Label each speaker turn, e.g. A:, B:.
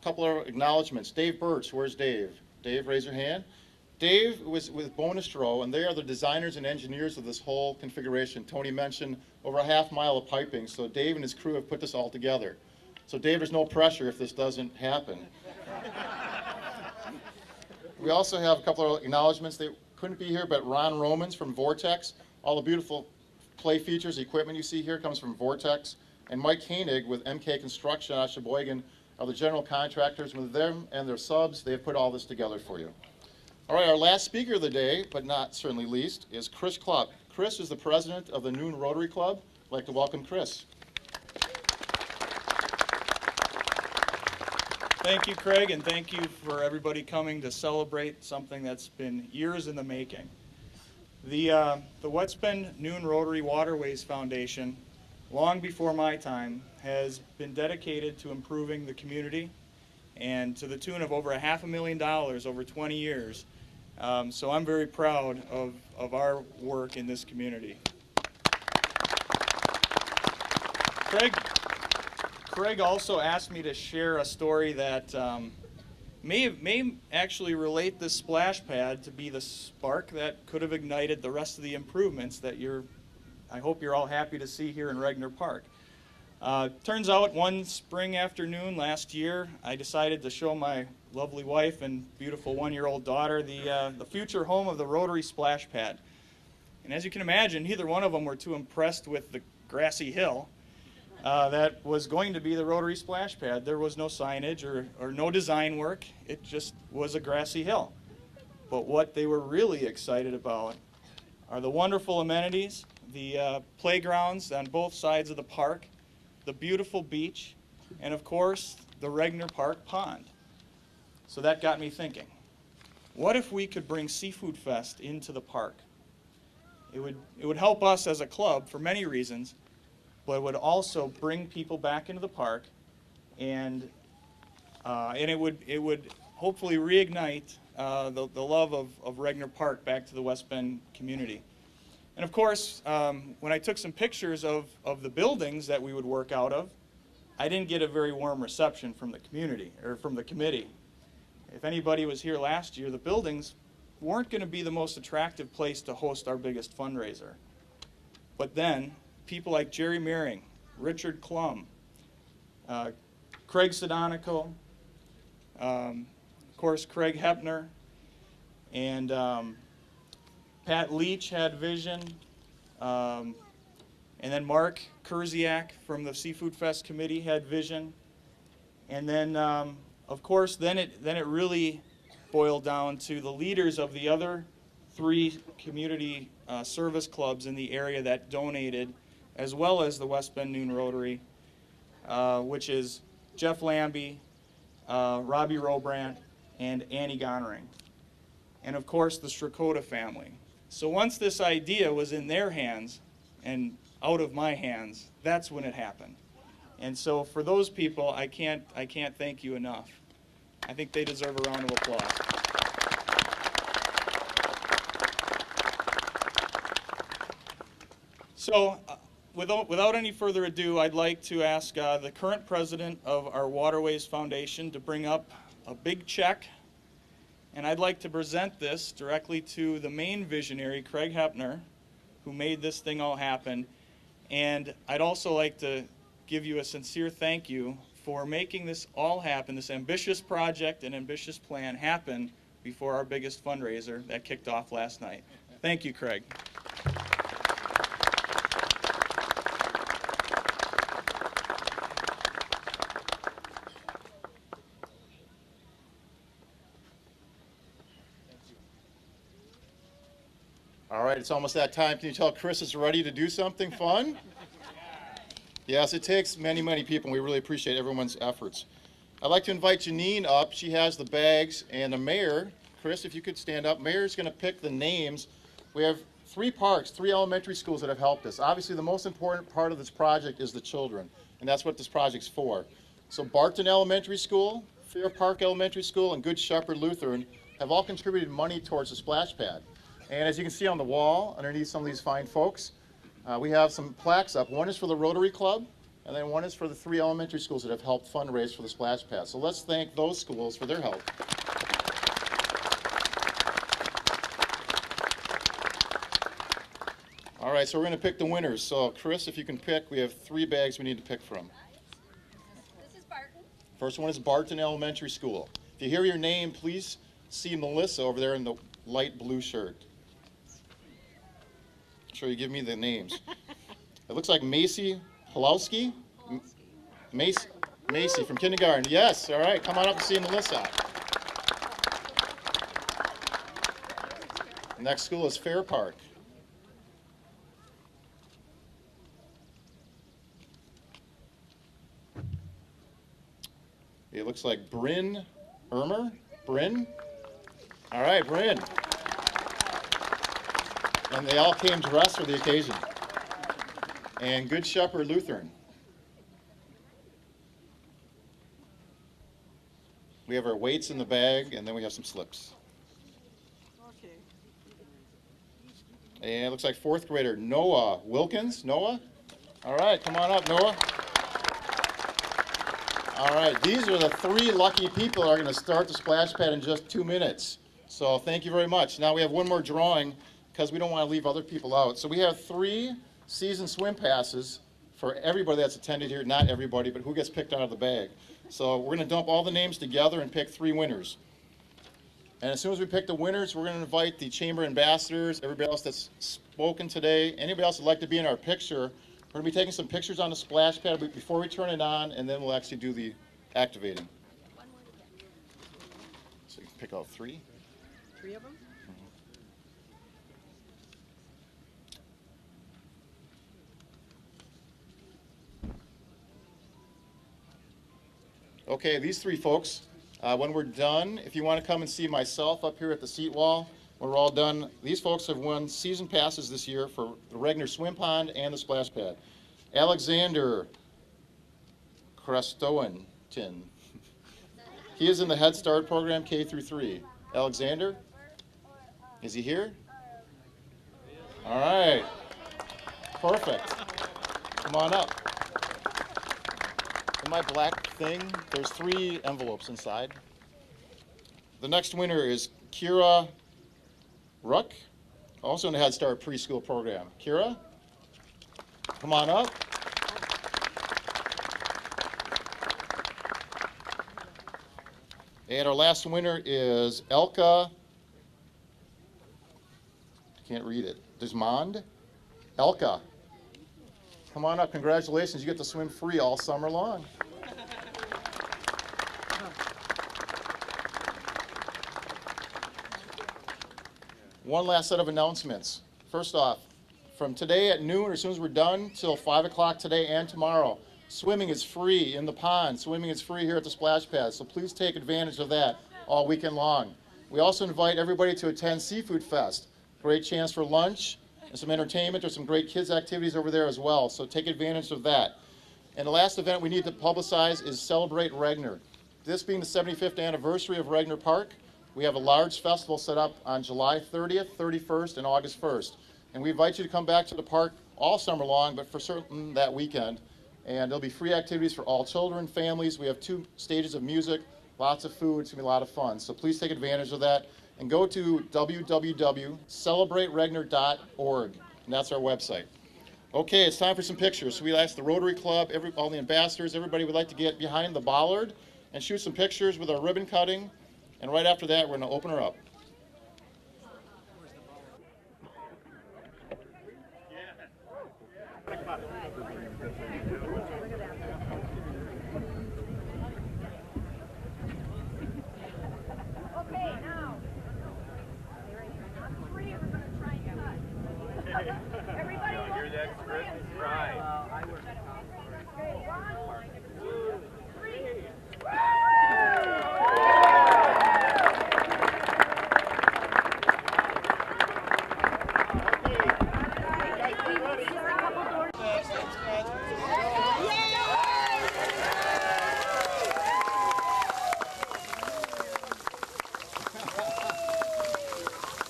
A: couple of acknowledgments. Dave Birch, where's Dave? Dave, raise your hand. Dave was with Bonestro, and they are the designers and engineers of this whole configuration. Tony mentioned over a half-mile of piping, so Dave and his crew have put this all together. So Dave, there's no pressure if this doesn't happen. We also have a couple of acknowledgments. They couldn't be here, but Ron Romans from Vortex. All the beautiful play features, equipment you see here comes from Vortex. And Mike Koenig with MK Construction out of Sheboygan are the general contractors. With them and their subs, they have put all this together for you. All right, our last speaker of the day, but not certainly least, is Chris Klopp. Chris is the president of the Noon Rotary Club. I'd like to welcome Chris.
B: Thank you, Craig, and thank you for everybody coming to celebrate something that's been years in the making. The West Bend Noon Rotary Waterways Foundation, long before my time, has been dedicated to improving the community, and to the tune of over $500,000 over 20 years. So I'm very proud of our work in this community. Craig also asked me to share a story that may actually relate this splash pad to be the spark that could have ignited the rest of the improvements that I hope you're all happy to see here in Regner Park. Turns out one spring afternoon last year, I decided to show my lovely wife and beautiful one-year-old daughter the future home of the Rotary splash pad. And as you can imagine, neither one of them were too impressed with the grassy hill that was going to be the Rotary splash pad. There was no signage or no design work. It just was a grassy hill. But what they were really excited about are the wonderful amenities, the playgrounds on both sides of the park, the beautiful beach, and of course, the Regner Park Pond. So that got me thinking, what if we could bring Seafood Fest into the park? It would help us as a club for many reasons, but it would also bring people back into the park, and it would hopefully reignite the love of Regner Park back to the West Bend community. And of course, when I took some pictures of the buildings that we would work out of, I didn't get a very warm reception from the community, or from the committee. If anybody was here last year, the buildings weren't going to be the most attractive place to host our biggest fundraiser. But then, people like Jerry Meering, Richard Klum, Craig Sedonico, of course Craig Hepner, and Pat Leach had vision, and then Mark Kurziak from the Seafood Fest Committee had vision, and then of course then it really boiled down to the leaders of the other 3 community service clubs in the area that donated, as well as the West Bend Noon Rotary, which is Jeff Lambie, Robbie Robrandt, and Annie Gonering, and of course the Strakota family. So once this idea was in their hands and out of my hands, that's when it happened. And so for those people, I can't thank you enough. I think they deserve a round of applause. So without any further ado, I'd like to ask the current president of our Waterways Foundation to bring up a big check. And I'd like to present this directly to the main visionary, Craig Hepner, who made this thing all happen. And I'd also like to give you a sincere thank you for making this all happen, this ambitious project and ambitious plan happen before our biggest fundraiser that kicked off last night. Thank you, Craig.
A: All right, it's almost that time. Can you tell Chris is ready to do something fun? Yes, it takes many, many people, and we really appreciate everyone's efforts. I'd like to invite Janine up. She has the bags, and the mayor, Chris, if you could stand up. Mayor's going to pick the names. We have 3 parks, 3 elementary schools that have helped us. Obviously, the most important part of this project is the children, and that's what this project's for. So Barton Elementary School, Fair Park Elementary School, and Good Shepherd Lutheran have all contributed money towards the splash pad. And as you can see on the wall, underneath some of these fine folks, we have some plaques up. One is for the Rotary Club, and then one is for the 3 elementary schools that have helped fundraise for the splash pad. So let's thank those schools for their help. All right, so we're going to pick the winners. So Chris, if you can pick, we have 3 bags we need to pick from.
C: This is Barton.
A: First one is Barton Elementary School. If you hear your name, please see Melissa over there in the light blue shirt. Make sure you give me the names. It looks like Macy Halowski. Macy from kindergarten. Yes, all right, come on up and see Melissa. Next school is Fair Park. It looks like Bryn Ermer. Bryn? All right, Bryn. And they all came dressed for the occasion. And Good Shepherd Lutheran. We have our weights in the bag, and then we have some slips.
C: Okay.
A: And it looks like 4th grader Noah Wilkins. Noah? All right, come on up, Noah. All right, these are the 3 lucky people that are going to start the splash pad in just 2 minutes. So thank you very much. Now we have one more drawing because we don't want to leave other people out. So we have 3 season swim passes for everybody that's attended here. Not everybody, but who gets picked out of the bag. So we're going to dump all the names together and pick 3 winners. And as soon as we pick the winners, we're going to invite the chamber ambassadors, everybody else that's spoken today, anybody else that'd like to be in our picture. We're going to be taking some pictures on the splash pad before we turn it on, and then we'll actually do the activating. So you can pick out 3.
C: 3 of them?
A: Okay, these 3 folks, when we're done, if you want to come and see myself up here at the seat wall, when we're all done, these folks have won season passes this year for the Regner Swim Pond and the splash pad. Alexander Krestowentin. He is in the Head Start program K through 3. Alexander? Is he here? All right. Perfect. Come on up. In my black thing, there's 3 envelopes inside. The next winner is Kira Ruck, also in the Head Start preschool program. Kira, come on up. And our last winner is Elka, I can't read it, Desmond? Elka, come on up, congratulations, you get to swim free all summer long. One last set of announcements. First off, from today at noon, or as soon as we're done, till 5 o'clock today and tomorrow, swimming is free in the pond. Swimming is free here at the splash pad, so please take advantage of that all weekend long. We also invite everybody to attend Seafood Fest. Great chance for lunch and some entertainment. There's some great kids activities over there as well, so take advantage of that. And the last event we need to publicize is Celebrate Regner. This being the 75th anniversary of Regner Park, we have a large festival set up on July 30th, 31st, and August 1st. And we invite you to come back to the park all summer long, but for certain that weekend. And there'll be free activities for all children, families. We have 2 stages of music, lots of food. It's going to be a lot of fun. So please take advantage of that. And go to www.celebrateregner.org, and that's our website. Okay, it's time for some pictures. So we asked the Rotary Club, all the ambassadors, everybody would like to get behind the bollard and shoot some pictures with our ribbon cutting. And right after that, we're going to open her up.
C: Okay, now. Three of them are going to try and cut. Everybody look at this.
D: Right.